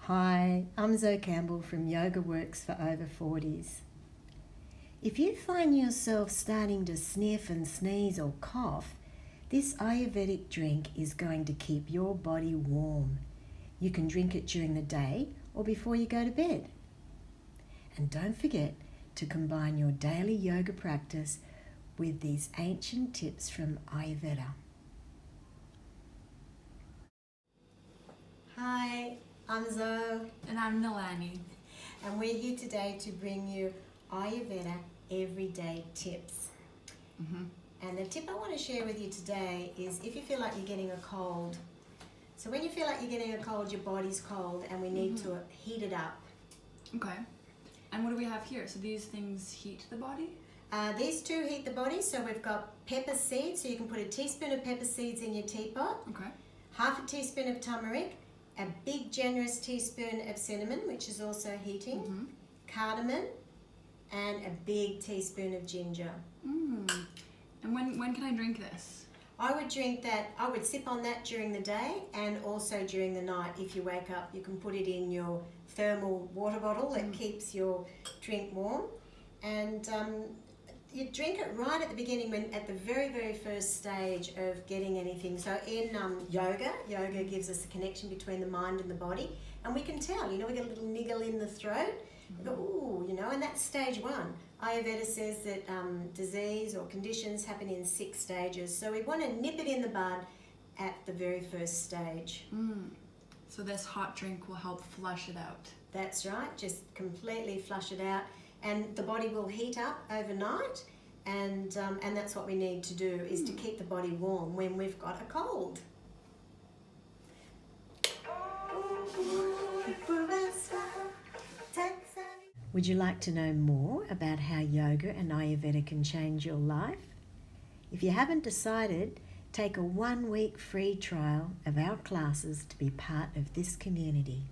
Hi, I'm Zoe Campbell from Yoga Works for Over 40s. If you find yourself starting to sniff and sneeze or cough, this Ayurvedic drink is going to keep your body warm. You can drink it during the day or before you go to bed. And don't forget to combine your daily yoga practice with these ancient tips from Ayurveda. Hi, I'm Zoe. And I'm Nalani. And we're here today to bring you Ayurveda everyday tips. And the tip I want to share with you today is if you feel like you're getting a cold. So when you feel like you're getting a cold, your body's cold and we need to heat it up. Okay. And what do we have here? So these things heat the body? These two heat the body. So we've got pepper seeds. So you can put a teaspoon of pepper seeds in your teapot. Okay. Half a teaspoon of turmeric. A big generous teaspoon of cinnamon, which is also heating. Cardamom. And a big teaspoon of ginger. And when can I drink this? I would sip on that during the day and also during the night. If you wake up, you can put it in your thermal water bottle that keeps your drink warm. And you drink it right at the beginning, at the very, very first stage of getting anything. So in yoga gives us a connection between the mind and the body. And we can tell, we get a little niggle in the throat. We go, ooh, and that's stage one. Ayurveda says that disease or conditions happen in 6 stages. So we want to nip it in the bud at the very first stage. So this hot drink will help flush it out. That's right, just completely flush it out. And the body will heat up overnight. And that's what we need to do, is to keep the body warm when we've got a cold. Would you like to know more about how yoga and Ayurveda can change your life? If you haven't decided, take a 1-week free trial of our classes to be part of this community.